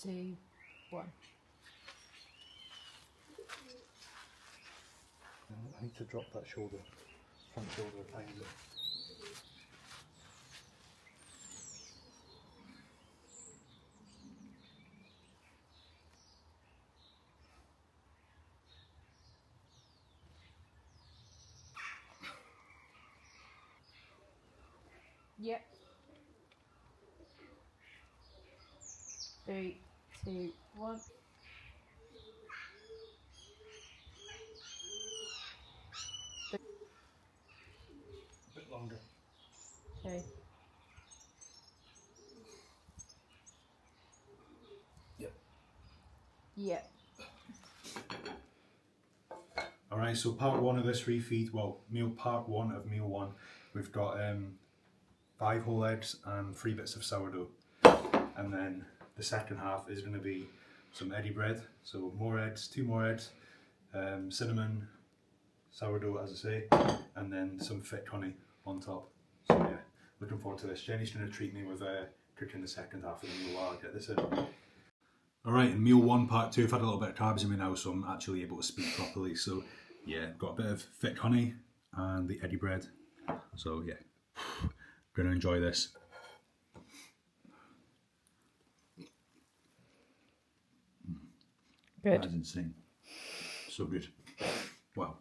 2, 1. I need to drop that shoulder, front shoulder a tiny bit. Yep. 3, 2, 1. A bit longer. Okay. Yep. Yep. Alright, so part 1 of this refeed, well, part 1 of meal 1, we've got 5 whole eggs and 3 bits of sourdough. And then the second half is going to be some Eddie bread, so more eggs, 2 more eggs, cinnamon, sourdough as I say, and then some thick honey on top. So yeah, looking forward to this. Jenny's going to treat me with cooking the second half of the meal while I get this in. Alright, in meal 1 part 2 I've had a little bit of carbs in me now, so I'm actually able to speak properly. So yeah, got a bit of thick honey and the Eddie bread. So yeah, going to enjoy this. Good. That's insane. So good. Wow.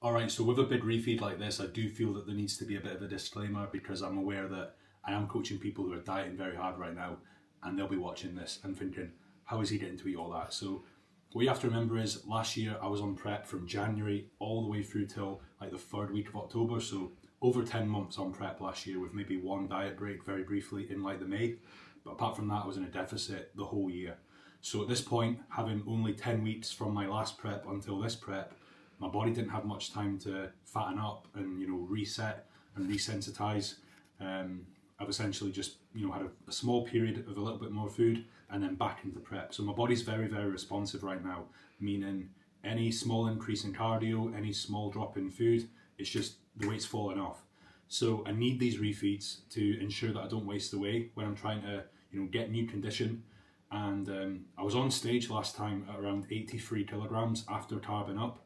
Alright, so with a big refeed like this, I do feel that there needs to be a bit of a disclaimer, because I'm aware that I am coaching people who are dieting very hard right now, and they'll be watching this and thinking, how is he getting to eat all that? So what you have to remember is, last year I was on prep from January all the way through till like the 3rd week of October, so over 10 months on prep last year, with maybe 1 diet break very briefly in like the May. But apart from that, I was in a deficit the whole year. So at this point, having only 10 weeks from my last prep until this prep, my body didn't have much time to fatten up and, you know, reset and resensitize. I've essentially just, you know, had a small period of a little bit more food and then back into prep. So my body's very, very responsive right now, meaning any small increase in cardio, any small drop in food, it's just the weight's falling off. So I need these refeeds to ensure that I don't waste away when I'm trying to, you know, get new condition. And I was on stage last time at around 83 kilograms after carbing up.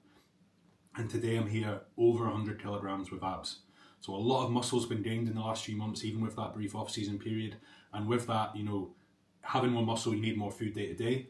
And today I'm here over 100 kilograms with abs. So a lot of muscle's been gained in the last few months, even with that brief off-season period. And with that, you know, having more muscle, you need more food day to day.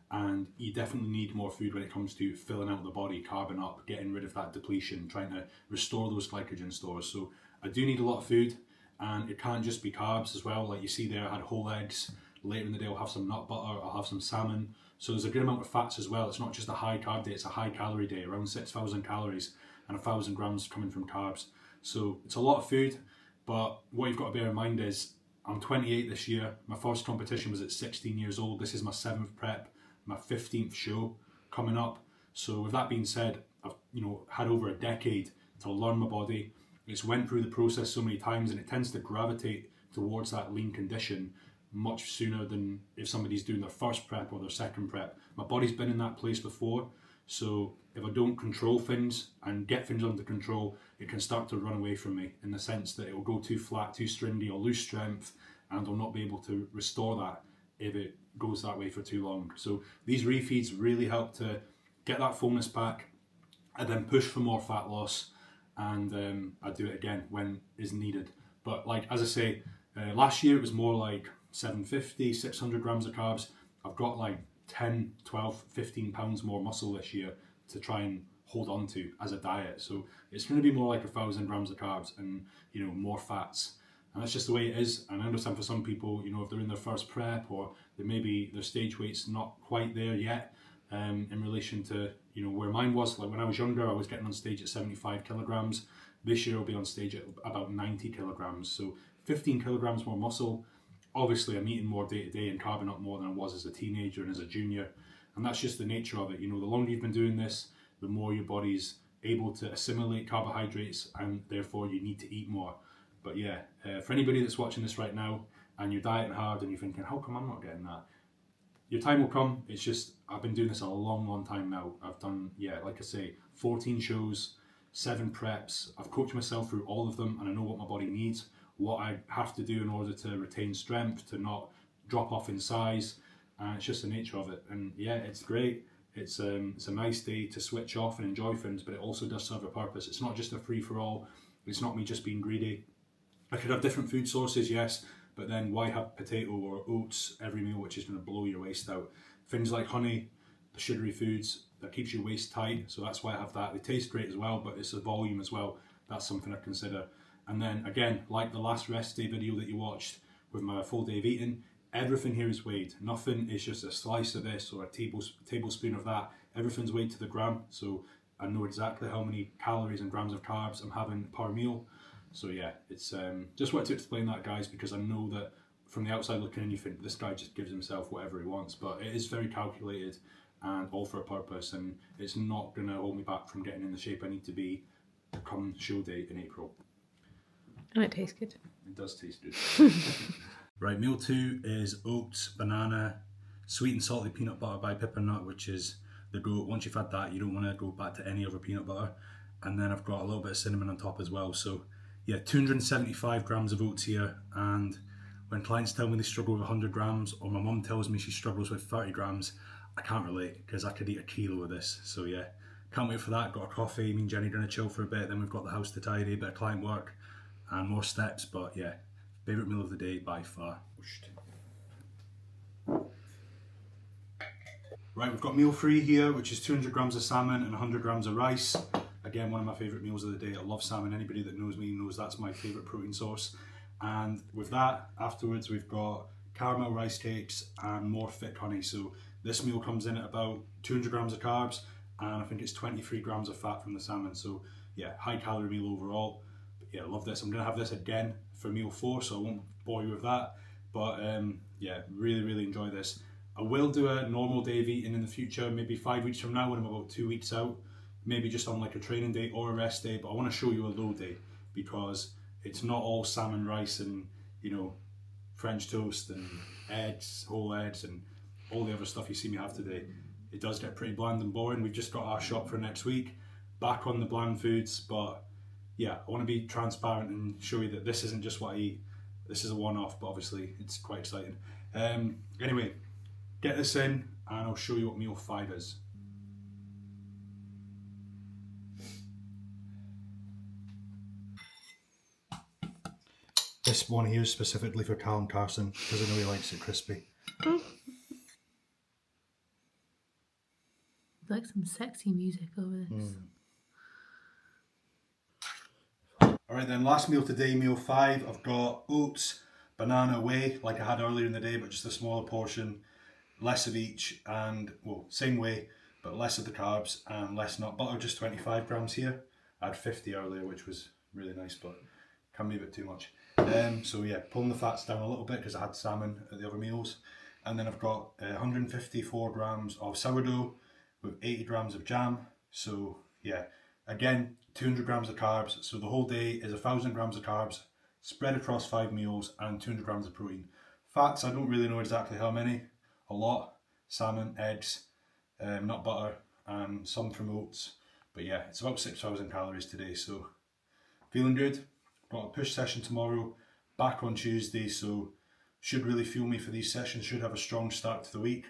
And you definitely need more food when it comes to filling out the body, carbing up, getting rid of that depletion, trying to restore those glycogen stores. So I do need a lot of food, and it can't just be carbs as well. Like you see there, I had whole eggs. Later in the day I'll have some nut butter, I'll have some salmon. So there's a good amount of fats as well. It's not just a high carb day, it's a high calorie day, around 6,000 calories and 1,000 grams coming from carbs. So it's a lot of food, but what you've got to bear in mind is I'm 28 this year. My first competition was at 16 years old. This is my 7th prep, my 15th show coming up. So with that being said, I've, you know, had over a decade to learn my body. It's went through the process so many times, and it tends to gravitate towards that lean condition much sooner than if somebody's doing their first prep or their second prep. My body's been in that place before, so if I don't control things and get things under control, it can start to run away from me, in the sense that it will go too flat, too stringy, I'll lose strength, and I'll not be able to restore that if it goes that way for too long. So these refeeds really help to get that fullness back, and then push for more fat loss, and I do it again when is needed. But like, as I say, last year it was more like 750, 600 grams of carbs. I've got like 10, 12, 15 pounds more muscle this year to try and hold on to as a diet. So it's going to be more like 1,000 grams of carbs and, you know, more fats. And that's just the way it is. And I understand for some people, you know, if they're in their first prep, or they maybe their stage weight's not quite there yet, in relation to, you know, where mine was. Like when I was younger, I was getting on stage at 75 kilograms. This year I'll be on stage at about 90 kilograms. So 15 kilograms more muscle. Obviously I'm eating more day to day and carving up more than I was as a teenager and as a junior, and that's just the nature of it. You know, the longer you've been doing this, the more your body's able to assimilate carbohydrates, and therefore you need to eat more. But yeah, for anybody that's watching this right now and you're dieting hard and you're thinking, how come I'm not getting that? Your time will come. It's just, I've been doing this a long time now. I've done, yeah, like I say, 14 shows, 7 preps. I've coached myself through all of them, and I know what my body needs, what I have to do in order to retain strength, to not drop off in size, and it's just the nature of it. And yeah, it's great. It's a nice day to switch off and enjoy things, but it also does serve a purpose. It's not just a free-for-all. It's not me just being greedy. I could have different food sources, yes, but then why have potato or oats every meal, which is going to blow your waist out? Things like honey, the sugary foods, that keeps your waist tight, so that's why I have that. They taste great as well, but it's the volume as well. That's something I consider. And then again, like the last rest day video that you watched with my full day of eating, everything here is weighed. Nothing is just a slice of this or a tablespoon of that. Everything's weighed to the gram, so I know exactly how many calories and grams of carbs I'm having per meal. So yeah, it's just wanted to explain that, guys, because I know that from the outside looking in, you think this guy just gives himself whatever he wants, but it is very calculated and all for a purpose, and it's not going to hold me back from getting in the shape I need to be come show day in April. And it tastes good. It does taste good. Right, meal 2 is oats, banana, sweet and salty peanut butter by Pippernut, which is the goat. Once you've had that, you don't want to go back to any other peanut butter. And then I've got a little bit of cinnamon on top as well. So yeah, 275 grams of oats here. And when clients tell me they struggle with 100 grams, or my mum tells me she struggles with 30 grams, I can't relate, because I could eat a kilo of this. So yeah, can't wait for that. Got a coffee, me and Jenny going to chill for a bit. Then we've got the house to tidy, a bit of client work and more steps. But yeah, favourite meal of the day by far. Right, we've got meal 3 here, which is 200 grams of salmon and 100 grams of rice. Again, one of my favourite meals of the day. I love salmon. Anybody that knows me knows that's my favourite protein source. And with that, afterwards we've got caramel rice cakes and more thick honey. So this meal comes in at about 200 grams of carbs, and I think it's 23 grams of fat from the salmon. So yeah, high calorie meal overall. But yeah, I love this. I'm going to have this again for meal 4, so I won't bore you with that. But yeah, really enjoy this. I will do a normal day of eating in the future, maybe 5 weeks from now when I'm about 2 weeks out. Maybe just on like a training day or a rest day, but I want to show you a low day, because it's not all salmon, rice and, you know, French toast and eggs, whole eggs and all the other stuff you see me have today. It does get pretty bland and boring. We've just got our shop for next week, back on the bland foods, but yeah, I want to be transparent and show you that this isn't just what I eat. This is a one-off, but obviously it's quite exciting. Anyway, get this in and I'll show you what meal 5 is. This one here is specifically for Callum Carson, because I know he likes it crispy. Like some sexy music over this. Alright then, last meal today, meal 5. I've got oats, banana whey, like I had earlier in the day, but just a smaller portion, less of each, and, well, same whey, but less of the carbs and less nut butter, just 25 grams here. I had 50 earlier, which was really nice, but can be a bit too much. So yeah, pulling the fats down a little bit because I had salmon at the other meals. And then I've got 154 grams of sourdough with 80 grams of jam. So yeah, again, 200 grams of carbs. So the whole day is 1,000 grams of carbs spread across 5 meals and 200 grams of protein. Fats, I don't really know exactly how many. A lot. Salmon, eggs, nut butter, and some from oats. But yeah, it's about 6,000 calories today, so feeling good. Got a push session tomorrow, back on Tuesday, so should really fuel me for these sessions, should have a strong start to the week.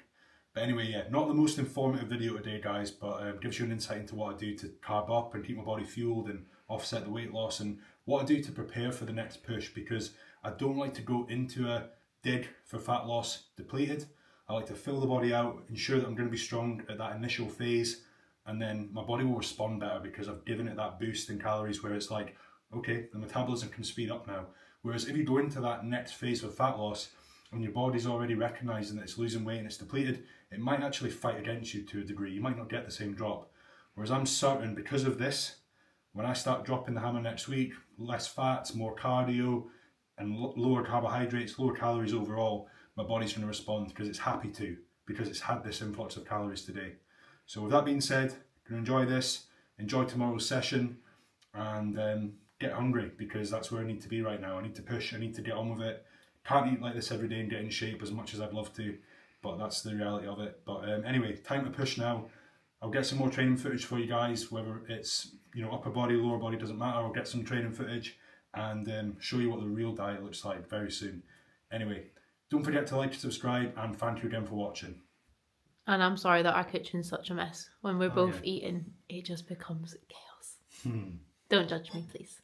But anyway, yeah, not the most informative video today, guys, but gives you an insight into what I do to carb up and keep my body fueled and offset the weight loss, and what I do to prepare for the next push, because I don't like to go into a dig for fat loss depleted. I like to fill the body out, ensure that I'm going to be strong at that initial phase, and then my body will respond better because I've given it that boost in calories where it's like, okay, the metabolism can speed up now. Whereas if you go into that next phase of fat loss and your body's already recognising that it's losing weight and it's depleted, it might actually fight against you to a degree. You might not get the same drop. Whereas I'm certain, because of this, when I start dropping the hammer next week, less fats, more cardio, and lower carbohydrates, lower calories overall, my body's going to respond because it's happy to, because it's had this influx of calories today. So with that being said, I'm going to enjoy this, enjoy tomorrow's session, and get hungry, because that's where I need to be right now. I need to push, I need to get on with it. Can't eat like this every day and get in shape as much as I'd love to, but that's the reality of it. But anyway, time to push now. I'll get some more training footage for you guys, whether it's, you know, upper body, lower body, doesn't matter. I'll get some training footage and show you what the real diet looks like very soon. Anyway, Don't forget to like and subscribe, and thank you again for watching. And I'm sorry that our kitchen's such a mess. When we're both yeah. eating, it just becomes chaos. Don't judge me, please.